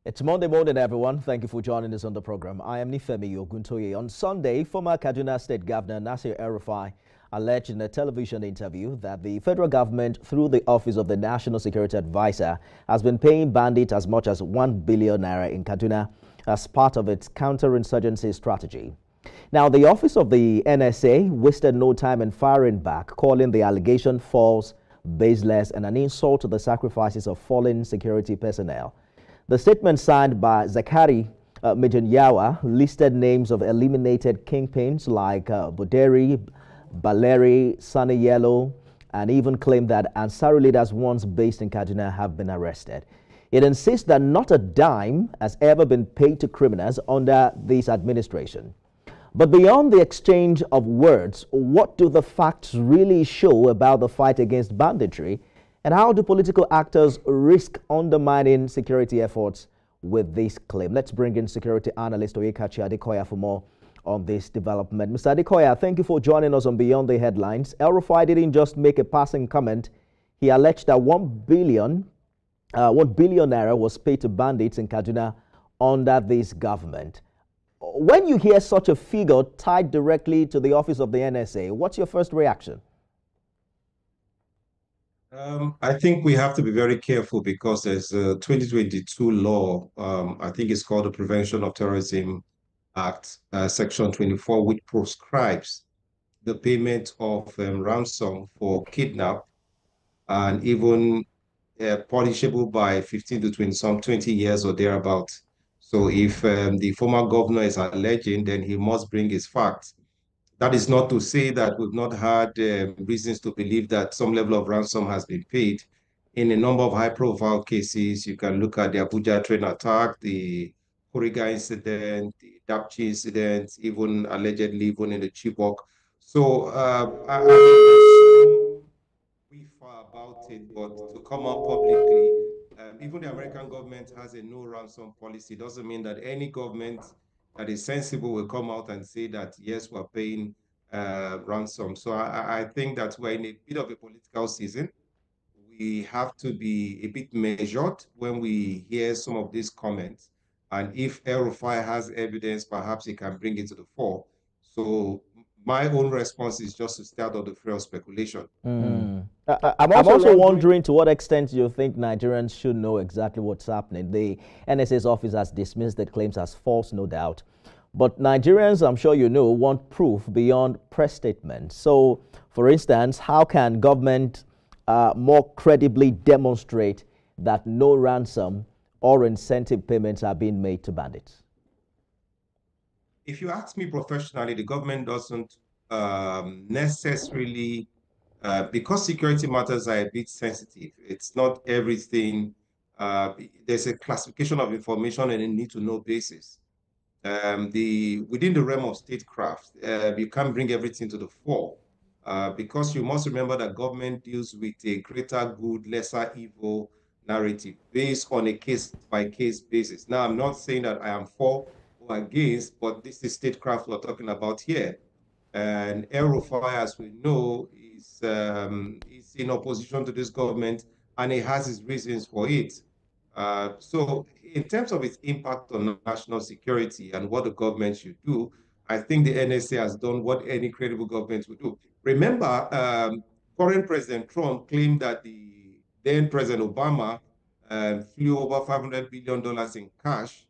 It's Monday morning, everyone. Thank you for joining us on the program. I am Nifemi Oguntoye. On Sunday, former Kaduna State Governor Nasir El-Rufai alleged in a television interview that the federal government, through the Office of the National Security Advisor, has been paying bandits as much as 1 billion naira in Kaduna as part of its counterinsurgency strategy. Now, the Office of the NSA wasted no time in firing back, calling the allegation false, baseless, and an insult to the sacrifices of fallen security personnel. The statement signed by Zakari Mijinyawa listed names of eliminated kingpins like Boderi, Baleri, Sunny Yellow, and even claimed that Ansari leaders once based in Kaduna have been arrested. It insists that not a dime has ever been paid to criminals under this administration. But beyond the exchange of words, what do the facts really show about the fight against banditry? And how do political actors risk undermining security efforts with this claim? Let's bring in security analyst Oyekachi Adekoya for more on this development. Mr. Adekoya, thank you for joining us on Beyond the Headlines. El-Rufai didn't just make a passing comment. He alleged that 1 billion naira was paid to bandits in Kaduna under this government. When you hear such a figure tied directly to the office of the NSA, what's your first reaction? I think we have to be very careful because there's a 2022 law, I think it's called the Prevention of Terrorism Act, Section 24, which proscribes the payment of ransom for kidnap and even punishable by 15 to 20 years or thereabout. So if the former governor is alleging, then he must bring his facts. That is not to say that we've not had reasons to believe that some level of ransom has been paid. In a number of high-profile cases, you can look at the Abuja train attack, the Kuriga incident, the Dapchi incident, even allegedly even in the Chibok. So I mean, we far about it, but to come out publicly, even the American government has a no ransom policy. Doesn't mean that any government that is sensible will come out and say that, yes, we're paying ransom. So I think that we're in a bit of a political season. We have to be a bit measured when we hear some of these comments. And if El-Rufai has evidence, perhaps he can bring it to the fore. So my own response is just to stay out of the field of speculation. I'm also wondering to what extent you think Nigerians should know exactly what's happening. The NSA's office has dismissed the claims as false, no doubt. But Nigerians, I'm sure you know, want proof beyond press statements. So, for instance, how can government more credibly demonstrate that no ransom or incentive payments are being made to bandits? If you ask me professionally, the government doesn't necessarily, because security matters are a bit sensitive. It's not everything. There's a classification of information and a need-to-know basis. Within the realm of statecraft, you can't bring everything to the fore because you must remember that government deals with a greater good, lesser evil narrative based on a case-by-case basis. Now, I'm not saying that I am for or against, but this is statecraft we're talking about here. And El-Rufai, as we know, is in opposition to this government, and he has his reasons for it. So in terms of its impact on national security and what the government should do, I think the NSA has done what any credible government would do. Remember, current President Trump claimed that the then President Obama flew over $500 billion in cash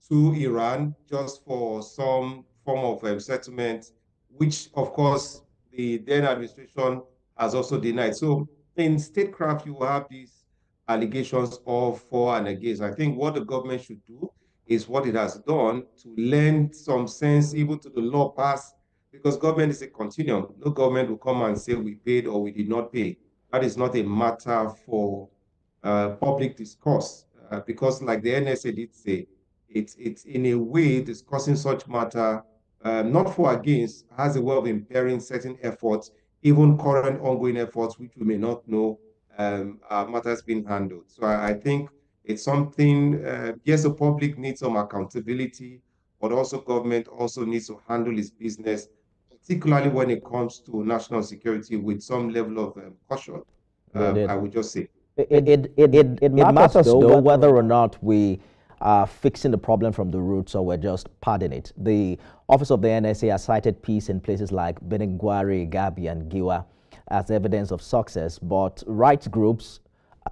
to Iran just for some form of settlement, which, of course, the then administration has also denied. So in statecraft, you will have these allegations of for and against. I think what the government should do is what it has done to lend some sense even to the law passed, because government is a continuum. No government will come and say we paid or we did not pay. That is not a matter for public discourse, because like the NSA did say, it's in a way discussing such matter, not for against, has a way of impairing certain efforts, even current ongoing efforts, which we may not know matters being handled. So I think it's something, yes, the public needs some accountability, but also government also needs to handle its business, particularly when it comes to national security, with some level of caution, I would just say. It matters though whether or not we fixing the problem from the roots, or we're just padding it. The Office of the NSA has cited peace in places like Benengwari, Gabi, and Giwa as evidence of success, but rights groups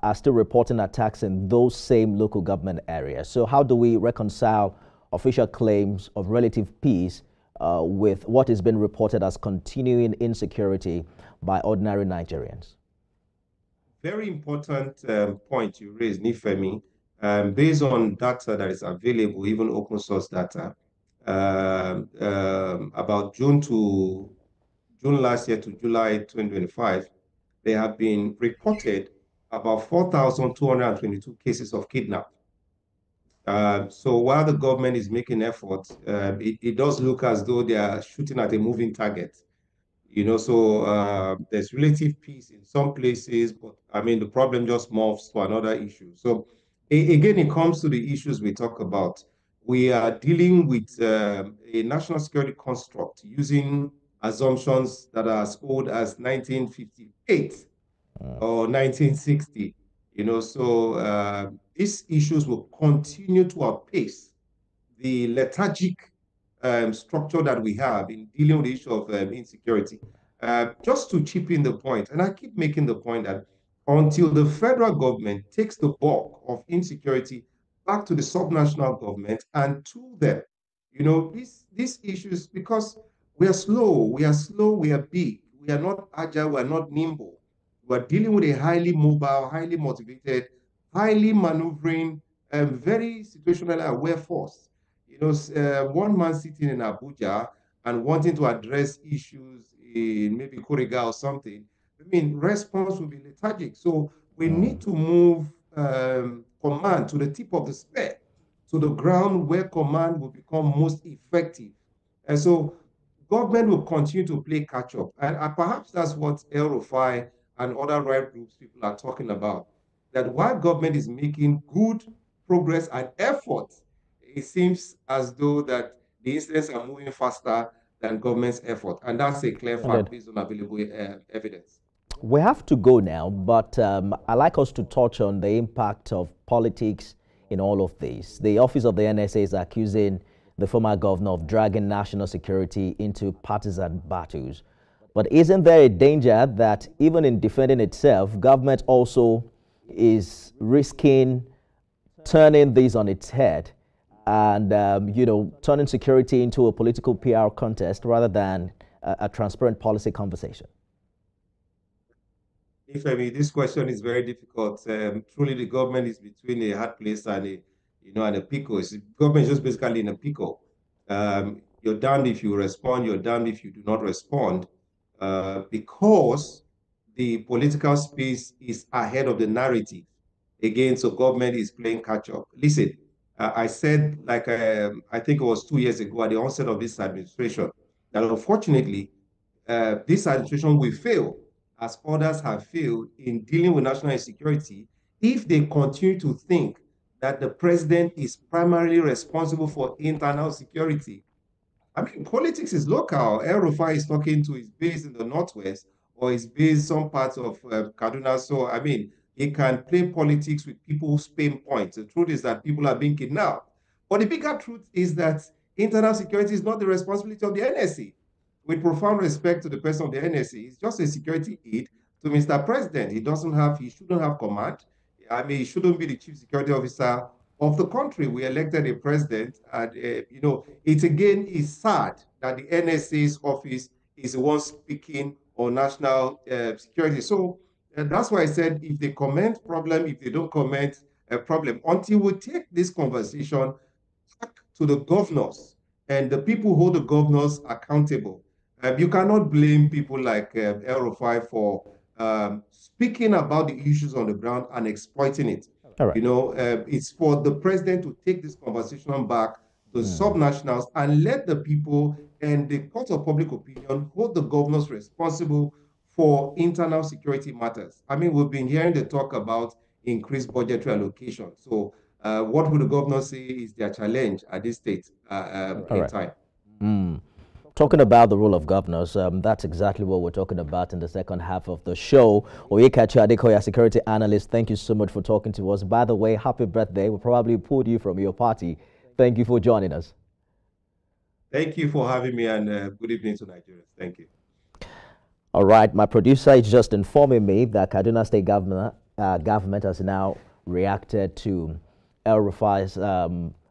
are still reporting attacks in those same local government areas. So how do we reconcile official claims of relative peace with what has been reported as continuing insecurity by ordinary Nigerians? Very important point you raised, Nifemi. Based on data that is available, even open source data, about June last year to July 2025, there have been reported about 4,222 cases of kidnapping. So while the government is making efforts, it does look as though they are shooting at a moving target. So there's relative peace in some places, but I mean, the problem just morphs to another issue. So again, it comes to the issues we talk about. We are dealing with a national security construct using assumptions that are as old as 1958 or 1960. So these issues will continue to outpace the lethargic structure that we have in dealing with the issue of insecurity. Just to chip in the point, and I keep making the point that until the federal government takes the bulk of insecurity back to the subnational government and to them, these issues, because we are slow, we are big, we are not agile, we are not nimble. We are dealing with a highly mobile, highly motivated, highly maneuvering, very situationally aware force. One man sitting in Abuja and wanting to address issues in maybe Kuriga or something, I mean, response will be lethargic. So we need to move command to the tip of the spear, to the ground where command will become most effective. And so government will continue to play catch up. And perhaps that's what El-Rufai and other right groups people are talking about. That while government is making good progress and effort, it seems as though that the incidents are moving faster than government's effort. And that's a clear fact based on available evidence. We have to go now, but I'd like us to touch on the impact of politics in all of this. The Office of the NSA is accusing the former governor of dragging national security into partisan battles. But isn't there a danger that even in defending itself, government also is risking turning this on its head and, turning security into a political PR contest rather than a transparent policy conversation? This question is very difficult. Truly, the government is between a hard place and a pickle. Government is just basically in a pickle. You're damned if you respond. You're damned if you do not respond, because the political space is ahead of the narrative. Again, so government is playing catch up. Listen, I said, I think it was 2 years ago at the onset of this administration, that unfortunately, this administration will fail, as others have failed in dealing with national insecurity, if they continue to think that the president is primarily responsible for internal security. I mean, politics is local. El-Rufai is talking to his base in the Northwest or his base some parts of Kaduna. So, I mean, he can play politics with people's pain points. The truth is that people are being kidnapped. But the bigger truth is that internal security is not the responsibility of the NSA. With profound respect to the person of the NSA, he's just a security aide to Mr. President. He shouldn't have command. I mean, he shouldn't be the chief security officer of the country. We elected a president, and it again is sad that the NSA's office is the one speaking on national security. So that's why I said, if they comment, problem. If they don't comment, problem. Until we take this conversation back to the governors and the people who hold the governors accountable. You cannot blame people like El-Rufai for speaking about the issues on the ground and exploiting it. All right. It's for the president to take this conversation back to subnationals and let the people and the court of public opinion hold the governors responsible for internal security matters. I mean, we've been hearing the talk about increased budgetary allocation. So what would the governor say is their challenge at this state in time? Talking about the role of governors, that's exactly what we're talking about in the second half of the show. Oyekachi Adekoya, security analyst, thank you so much for talking to us. By the way, happy birthday. We probably pulled you from your party. Thank you for joining us. Thank you for having me, and good evening to Nigeria. Thank you. All right, my producer is just informing me that Kaduna State government has now reacted to El-Rufai's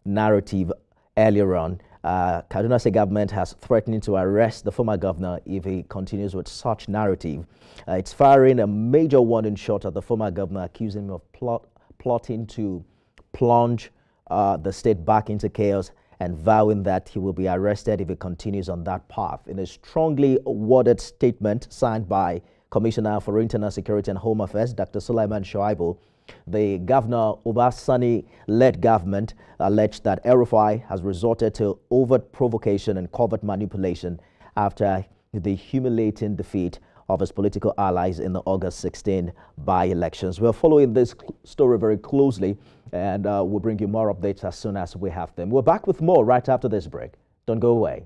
narrative earlier on. Kaduna State government has threatened to arrest the former governor if he continues with such narrative. It's firing a major warning shot at the former governor, accusing him of plotting to plunge the state back into chaos and vowing that he will be arrested if he continues on that path. In a strongly worded statement signed by Commissioner for Internal Security and Home Affairs, Dr. Sulaiman Shoaibu, the Governor Obasani-led government alleged that El-Rufai has resorted to overt provocation and covert manipulation after the humiliating defeat of his political allies in the August 16 by-elections. We're following this story very closely, and we'll bring you more updates as soon as we have them. We're back with more right after this break. Don't go away.